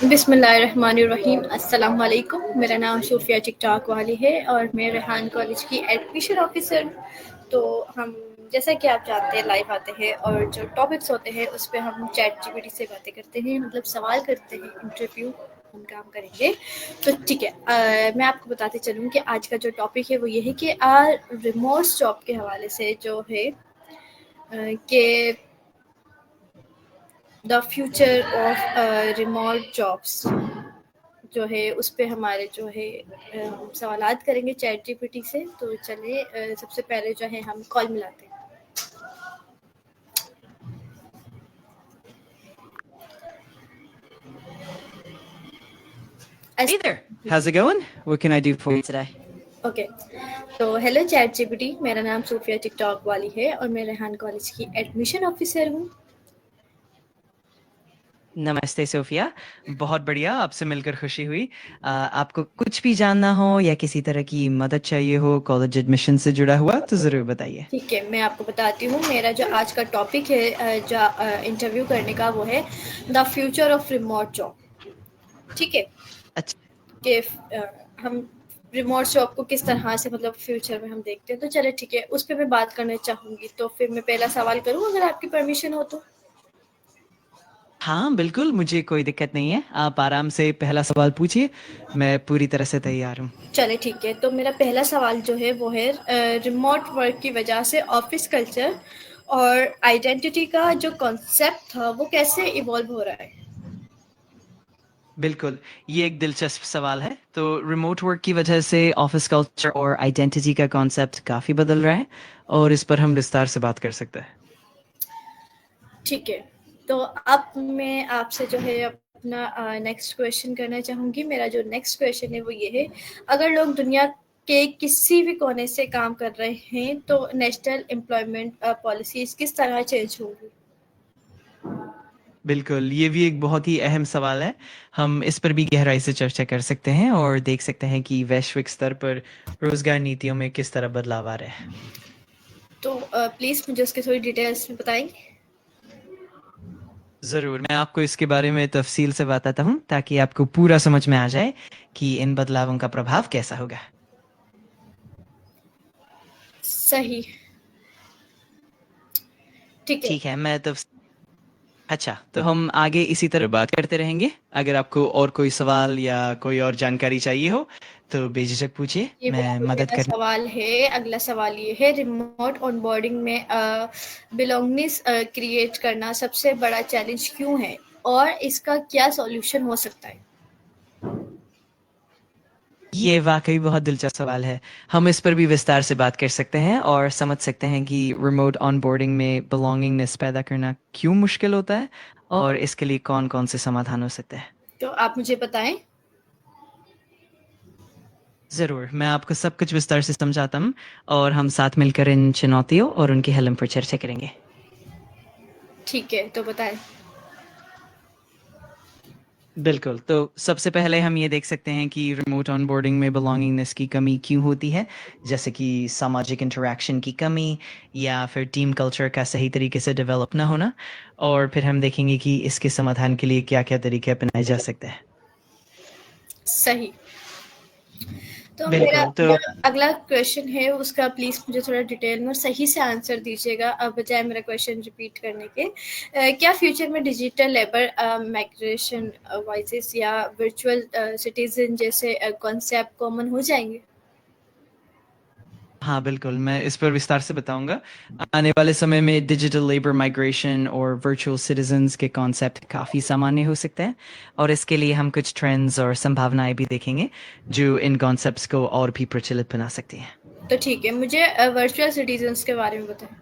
बिस्मिल्लाहिर्रहमानिर्रहीम। अस्सलाम वालेकुम। मेरा नाम सूफिया टिकटॉक वाली है और मैं रेहान कॉलेज की एडमिशन ऑफिसर हूँ। तो हम जैसा कि आप जानते हैं लाइव आते हैं और जो टॉपिक्स होते हैं उस पर हम चैट जीपीटी से बातें करते हैं, मतलब सवाल करते हैं, इंटरव्यू हम काम करेंगे। तो ठीक है, मैं आपको बताते चलूँ कि आज का जो टॉपिक है वो ये है कि रिमोट जॉब के हवाले से जो है कि the future of remote jobs जो है उस पे हमारे जो है हम सवालात करेंगे चैट जीपीटी से। तो चलिए सबसे पहले जो है हम कॉल मिलाते हैं। Hey there. How's it going? What can I do for you today? Okay, तो हेलो चैट जीपीटी, मेरा नाम सूफिया टिकटॉक वाली है और मैं रेहान कॉलेज की एडमिशन ऑफिसर हूँ। नमस्ते सोफिया, बहुत बढ़िया, आपसे मिलकर खुशी हुई। आपको कुछ भी जानना हो या किसी तरह की मदद चाहिए हो कॉलेज एडमिशन से जुड़ा हुआ तो ज़रूर बताइए। ठीक है, मैं आपको बताती हूँ। मेरा जो आज का टॉपिक है जो इंटरव्यू करने का वो है the future of remote job. ठीक है अच्छा, कि हम रिमोट जॉब को किस तरह से मतलब फ्यूचर में हम देखते हैं। तो चले ठीक है, उस पर मैं बात करना चाहूँगी। तो फिर मैं पहला सवाल करूँ अगर आपकी परमिशन हो तो। हाँ बिल्कुल, मुझे कोई दिक्कत नहीं है। आप आराम से पहला सवाल पूछिए, मैं पूरी तरह से तैयार हूँ। चले ठीक है, तो मेरा पहला सवाल जो है वो है रिमोट वर्क की वजह से ऑफिस कल्चर और आइडेंटिटी का जो कॉन्सेप्ट था वो कैसे इवॉल्व हो रहा है। बिल्कुल, ये एक दिलचस्प सवाल है। तो रिमोट वर्क की वजह से ऑफिस कल्चर और आइडेंटिटी का कॉन्सेप्ट काफ़ी बदल रहा है और इस पर हम विस्तार से बात कर सकते हैं। ठीक है, तो अब मैं आपसे जो है अपना नेक्स्ट क्वेश्चन करना चाहूँगी। मेरा जो नेक्स्ट क्वेश्चन है वो ये है, अगर लोग दुनिया के किसी भी कोने से काम कर रहे हैं तो नेशनल एम्प्लॉयमेंट पॉलिसीज किस तरह चेंज होंगी। बिल्कुल, ये भी एक बहुत ही अहम सवाल है। हम इस पर भी गहराई से चर्चा कर सकते हैं और देख सकते हैं कि वैश्विक स्तर पर रोज़गार नीतियों में किस तरह बदलाव आ रहे हैं। तो प्लीज़ मुझे उसके थोड़ी डिटेल्स में बताएंगे। ज़रूर, मैं आपको इसके बारे में तफ़सील से बताता हूँ ताकि आपको पूरा समझ में आ जाए कि इन बदलावों का प्रभाव कैसा होगा। सही, ठीक है। ठीक है, मैं तफ़ अच्छा, तो हम आगे इसी तरह बात करते रहेंगे। अगर आपको और कोई सवाल या कोई और जानकारी चाहिए हो, तो बेझिझक पूछिए, ये मैं बिल्कुल मदद मेरा करने। सवाल है। अगला सवाल ये है, रिमोट ऑनबोर्डिंग में बिलोंगनेस क्रिएट करना सबसे बड़ा चैलेंज क्यों है और इसका क्या सॉल्यूशन हो सकता है। ये वाकई बहुत दिलचस्प सवाल है। हम इस पर भी विस्तार से बात कर सकते हैं और समझ सकते हैं कि रिमोट ऑनबोर्डिंग में बिलोंगिंगनेस पैदा करना क्यों मुश्किल होता है और इसके लिए कौन-कौन से समाधान हो सकते हैं। तो आप मुझे बताएं। ज़रूर, मैं आपको सब कुछ विस्तार से समझाता हूँ और हम साथ मिलकर इन चुनौतियों और उनके हल पर चर्चा करेंगे। ठीक है, तो बताएं। बिल्कुल, तो सबसे पहले हम ये देख सकते हैं कि रिमोट ऑनबोर्डिंग में बिलोंगिंगनेस की कमी क्यों होती है, जैसे कि सामाजिक इंटरैक्शन की कमी या फिर टीम कल्चर का सही तरीके से डेवलप ना होना। और फिर हम देखेंगे कि इसके समाधान के लिए क्या-क्या तरीके अपनाए जा सकते हैं। सही, तो मेरा बिल्कुल, तो जो अगला क्वेश्चन है उसका प्लीज मुझे थोड़ा डिटेल में और सही से आंसर दीजिएगा, अब बजाय मेरा क्वेश्चन रिपीट करने के। क्या फ्यूचर में डिजिटल लेबर माइग्रेशन वॉइसेस या वर्चुअल सिटीजन जैसे कॉन्सेप्ट कॉमन हो जाएंगे। हाँ, बिल्कुल, मैं इस पर विस्तार से बताऊँगा। आने वाले समय में डिजिटल लेबर माइग्रेशन और वर्चुअल सिटिज़न्स के कॉन्सेप्ट काफ़ी सामान्य हो सकते हैं और इसके लिए हम कुछ ट्रेंड्स और संभावनाएँ भी देखेंगे, जो इन कॉन्सेप्ट्स को और भी प्रचलित बना सकती हैं। तो ठीक है, मुझे वर्चुअल सिटीजन्स के बारे में बताएं।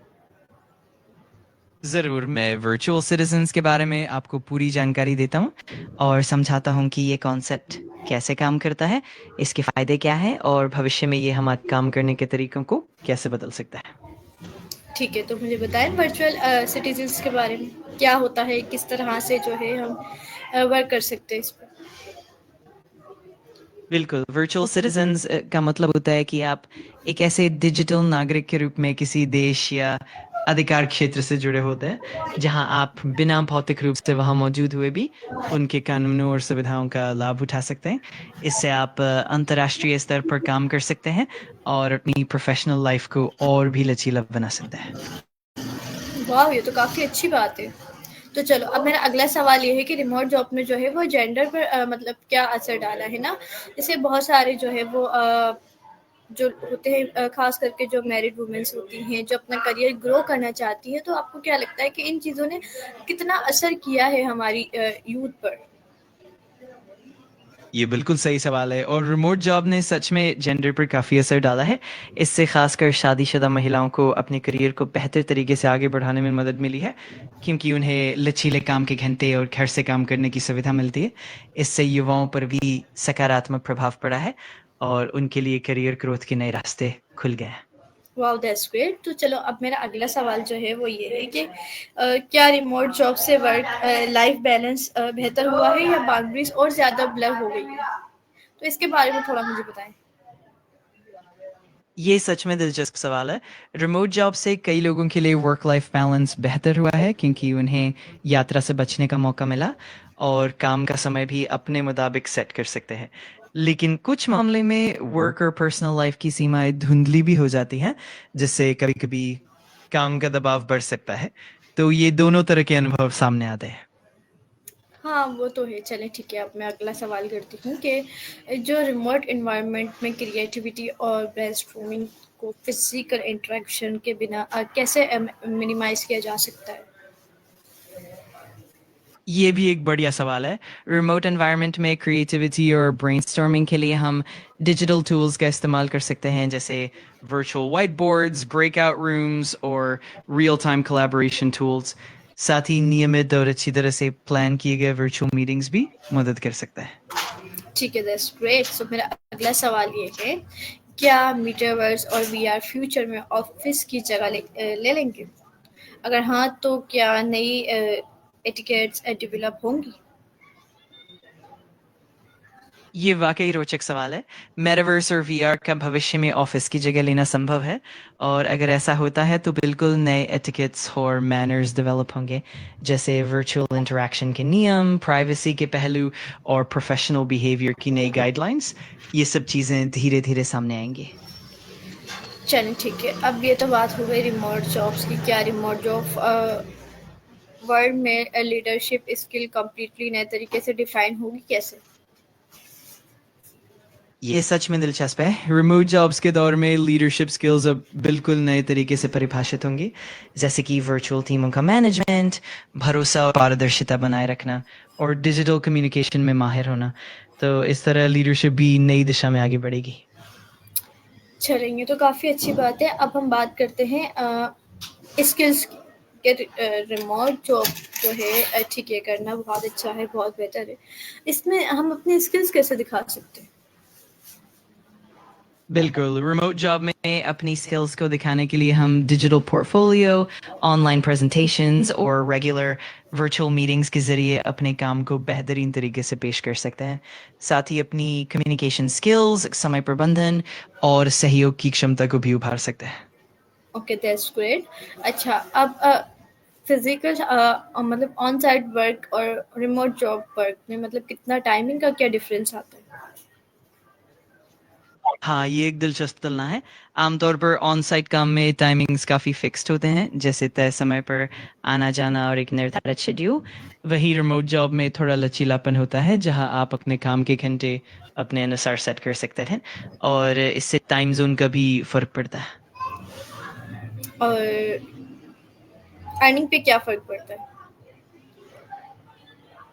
ज़रूर, मैं वर्चुअल सिटिज़न्स के बारे में आपको पूरी जानकारी देता हूँ और समझाता हूँ कि ये कॉन्सेप्ट कैसे काम करता है, इसके फ़ायदे क्या हैं और भविष्य में ये हमारे काम करने के तरीकों को कैसे बदल सकता है। ठीक है, तो मुझे बताएं वर्चुअल सिटीजन्स के बारे में क्या होता है, किस तरह से जो है हम वर्क कर सकते हैं इस पर। बिल्कुल, वर्चुअल सिटिज़न्स का मतलब होता है कि आप एक ऐसे डिजिटल नागरिक के रूप में किसी देश या अधिकार क्षेत्र से जुड़े होते हैं, जहां आप बिना भौतिक रूप से वहां मौजूद हुए भी उनके कानूनों और सुविधाओं का लाभ उठा सकते हैं। इससे आप अंतर्राष्ट्रीय स्तर पर काम कर सकते हैं और अपनी प्रोफेशनल लाइफ को और भी लचीला बना सकते हैं। वाह, ये तो काफ़ी अच्छी बात है। तो चलो, अब मेरा अगला सवाल ये है कि रिमोट जॉब में जो है वो जेंडर पर मतलब क्या असर डाला है ना? जैसे बहुत सारे जो है वो जो होते हैं ख़ास करके जो मैरिड वुमेन्स होती हैं, जो अपना करियर ग्रो करना चाहती हैं, तो आपको क्या लगता है कि इन चीज़ों ने कितना असर किया है हमारी यूथ पर? ये बिल्कुल सही सवाल है और रिमोट जॉब ने सच में जेंडर पर काफ़ी असर डाला है। इससे खासकर शादीशुदा महिलाओं को अपने करियर को बेहतर तरीके से आगे बढ़ाने में मदद मिली है, क्योंकि उन्हें लचीले काम के घंटे और घर से काम करने की सुविधा मिलती है। इससे युवाओं पर भी सकारात्मक प्रभाव पड़ा है और उनके लिए करियर ग्रोथ के नए रास्ते खुल गए हैं। Wow, that's great. तो चलो, अब मेरा अगला सवाल जो है वो ये है कि क्या रिमोट जॉब से वर्क लाइफ बैलेंस बेहतर हुआ है या बाउंड्रीज और ज़्यादा ब्लर हो गई है? तो इसके बारे में थोड़ा मुझे बताएं। ये सच में दिलचस्प सवाल है। रिमोट जॉब से कई लोगों के लिए वर्क लाइफ बैलेंस बेहतर हुआ है, क्योंकि उन्हें यात्रा से बचने का मौका मिला और काम का समय भी अपने मुताबिक सेट कर सकते हैं। लेकिन कुछ मामले में वर्क और पर्सनल लाइफ की सीमाएं धुंधली भी हो जाती हैं, जिससे कभी-कभी काम का दबाव बढ़ सकता है। तो ये दोनों तरह के अनुभव सामने आते हैं। हाँ, वो तो है। चलें, ठीक है, अब मैं अगला सवाल करती हूँ कि जो रिमोट एनवायरनमेंट में क्रिएटिविटी और ब्रेनस्टॉर्मिंग को फिजिकल इंटरेक्शन के बिना कैसे मिनिमाइज किया जा सकता है? ये भी एक बढ़िया सवाल है। रिमोट एनवायरनमेंट में क्रिएटिविटी और ब्रेनस्टॉर्मिंग के लिए हम डिजिटल टूल्स का इस्तेमाल कर सकते हैं, जैसे virtual white boards, breakout rooms और रियल टाइम कोलैबोरेशन टूल्स। साथ ही नियमित और अच्छी तरह से प्लान किए गए वर्चुअल मीटिंग्स भी मदद कर सकता है। ठीक है, दैट्स ग्रेट। सो मेरा अगला सवाल ये है, क्या मेटावर्स और वीआर फ्यूचर में ऑफिस की जगह ले लेंगे? अगर हाँ, तो क्या नई एटिकेट्स डेवलप होंगी? ये वाकई रोचक सवाल है। मेटावर्स और वीआर का भविष्य में ऑफिस की जगह लेना संभव है, और अगर ऐसा होता है तो बिल्कुल नए एटिकेट्स और मैनर्स डेवलप होंगे, जैसे वर्चुअल इंटरेक्शन के नियम, प्राइवेसी के पहलू और प्रोफेशनल बिहेवियर की नई गाइडलाइंस। ये सब चीज़ें धीरे धीरे सामने आएंगी। चलें, ठीक है। अब ये तो बात हो गई रिमोट जॉब्स की। क्या रिमोट जॉब वर्ल्ड में लीडरशिप स्किल कंप्लीटली नए तरीके से डिफाइन होगी कैसे? ये सच में दिलचस्प है। रिमोट जॉब्स के दौर में लीडरशिप स्किल्स अब बिल्कुल नए तरीके से परिभाषित होंगी, जैसे कि वर्चुअल टीमों का मैनेजमेंट, भरोसा और पारदर्शिता बनाए रखना और डिजिटल कम्युनिकेशन में माहिर होना। तो इस तरह लीडरशिप भी नई दिशा में आगे बढ़ेगी। चलें, ये तो काफ़ी अच्छी बात है। अब हम बात करते हैं स्किल्स की। कि रिमोट जॉब जो है ठीक है, करना बहुत अच्छा है, बहुत बेहतर है। इसमें हम अपने स्किल्स कैसे दिखा सकते हैं? बिल्कुल, रिमोट जॉब में अपनी स्किल्स को दिखाने के लिए हम डिजिटल पोर्टफोलियो, ऑनलाइन प्रेजेंटेशंस और रेगुलर वर्चुअल मीटिंग्स के ज़रिए अपने काम को बेहतरीन तरीके से पेश कर सकते हैं। साथ ही अपनी कम्युनिकेशन स्किल्स, समय प्रबंधन और सहयोग की क्षमता को भी उभार सकते हैं। Okay, that's great. अच्छा, अब फिजिकल मतलब ऑन साइट वर्क और रिमोट जॉब वर्क में मतलब कितना टाइमिंग का क्या डिफरेंस आता है? हाँ, ये एक दिलचस्प तुलना है। आमतौर पर ऑन साइट काम में टाइमिंग्स काफ़ी फिक्स्ड होते हैं, जैसे तय समय पर आना-जाना और एक निर्धारित शेड्यूल। वहीं रिमोट जॉब में थोड़ा लचीलापन होता है, जहाँ आप अपने काम के घंटे अपने अनुसार सेट कर सकते हैं और इससे टाइम ज़ोन का भी फ़र्क पड़ता है। और अर्निंग पे क्या फ़र्क पड़ता है?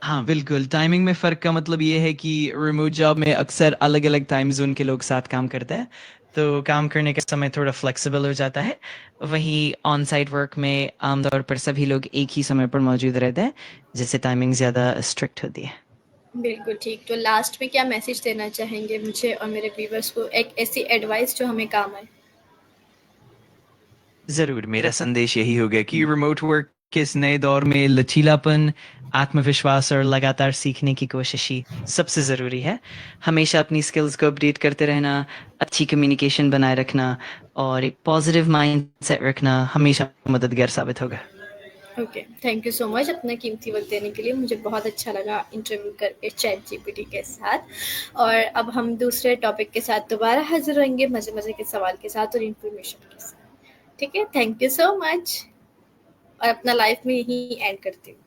हाँ, बिल्कुल, टाइमिंग में फ़र्क का मतलब ये है कि रिमोट जॉब में अक्सर अलग-अलग टाइम ज़ोन के लोग साथ काम करते हैं, तो काम करने का समय थोड़ा फ्लेक्सिबल हो जाता है। वहीं ऑन साइट वर्क में आमतौर पर सभी लोग एक ही समय पर मौजूद रहते हैं, जिससे टाइमिंग ज़्यादा स्ट्रिक्ट होती है। बिल्कुल ठीक। तो लास्ट में क्या मैसेज देना चाहेंगे मुझे और मेरे व्यूअर्स को, एक ऐसी एडवाइस जो हमें काम आए? ज़रूर, मेरा संदेश यही होगा कि रिमोट वर्क के इस नए दौर में लचीलापन, आत्मविश्वास और लगातार सीखने की कोशिश ही सबसे ज़रूरी है। हमेशा अपनी स्किल्स को अपडेट करते रहना, अच्छी कम्युनिकेशन बनाए रखना और एक पॉजिटिव माइंडसेट रखना हमेशा मददगार साबित होगा। Okay, thank you so much अपना कीमती वक्त देने के लिए। मुझे बहुत अच्छा लगा इंटरव्यू करके चैट जीपीटी के साथ। और अब हम दूसरे टॉपिक के साथ दोबारा हाजिर होंगे, मज़े मज़े के सवाल के साथ और इन्फॉर्मेशन के साथ। ठीक है, थैंक यू सो मच। और अपना लाइफ में यही एंड करती हूँ।